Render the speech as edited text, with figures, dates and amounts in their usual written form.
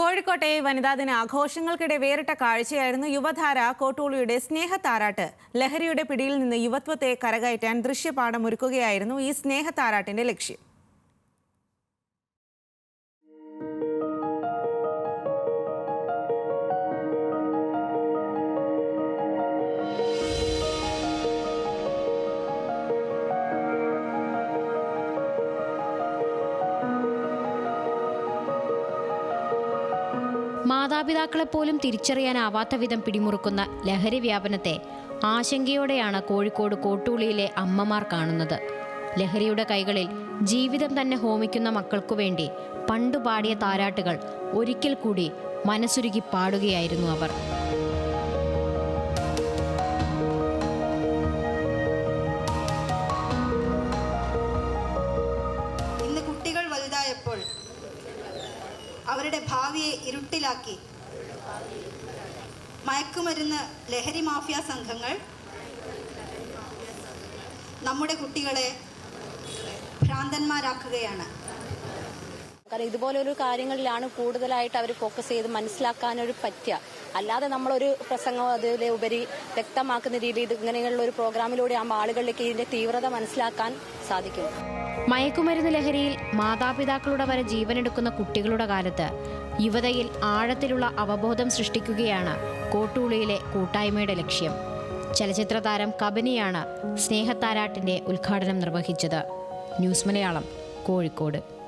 കോഴിക്കോട്ടെ വനിതാ ദിന ആഘോഷങ്ങൾക്കിടെ വേറിട്ട കാഴ്ചയായിരുന്നു യുവധാര കോട്ടൂളിയുടെ സ്നേഹത്താരാട്ട്. ലഹരിയുടെ പിടിയിൽ നിന്ന് യുവത്വത്തെ കരകയറ്റാൻ ദൃശ്യപാഠമൊരുക്കുകയായിരുന്നു ഈ സ്നേഹത്താരാട്ടിന്റെ ലക്ഷ്യം. മാതാപിതാക്കളെപ്പോലും തിരിച്ചറിയാനാവാത്ത വിധം പിടിമുറുക്കുന്ന ലഹരി വ്യാപനത്തെ ആശങ്കയോടെയാണ് കോഴിക്കോട് കോട്ടൂളിയിലെ അമ്മമാർ കാണുന്നത്. ലഹരിയുടെ കൈകളിൽ ജീവിതം തന്നെ ഹോമിക്കുന്ന മക്കൾക്കു വേണ്ടി പണ്ടു പാടിയ താരാട്ടുകൾ ഒരിക്കൽ കൂടി മനസ്സുരുകി പാടുകയായിരുന്നു അവർ. ഇന്ന് കുട്ടികൾ വലുതായപ്പോൾ അവരുടെ ഭാവിയെ ഇരുട്ടിലാക്കി മയക്കുമരുന്ന് ലഹരി മാഫിയ സംഘങ്ങൾ നമ്മുടെ കുട്ടികളെ ഭ്രാന്തന്മാരാക്കുകയാണ്. കാരണം ഇതുപോലൊരു കാര്യങ്ങളിലാണ് കൂടുതലായിട്ട് അവർ ഫോക്കസ് ചെയ്ത് മനസ്സിലാക്കാനൊരു പറ്റുക. അല്ലാതെ നമ്മളൊരു പ്രസംഗം അതിലെ ഉപരി വ്യക്തമാക്കുന്ന രീതിയിൽ ഇങ്ങനെയുള്ള ഒരു പ്രോഗ്രാമിലൂടെ ആളുകളിലേക്ക് ഇതിന്റെ തീവ്രത മനസ്സിലാക്കാൻ സാധിക്കും. മയക്കുമരുന്ന് ലഹരിയിൽ മാതാപിതാക്കളുടെ വരെ ജീവനെടുക്കുന്ന കുട്ടികളുടെ കാലത്ത് യുവതയിൽ ആഴത്തിലുള്ള അവബോധം സൃഷ്ടിക്കുകയാണ് കോട്ടൂളിയിലെ കൂട്ടായ്മയുടെ ലക്ഷ്യം. ചലച്ചിത്ര താരം കബനിയാണ് സ്നേഹത്താരാട്ടിന്റെ ഉദ്ഘാടനം നിർവഹിച്ചത്. ന്യൂസ് മലയാളം, കോഴിക്കോട്.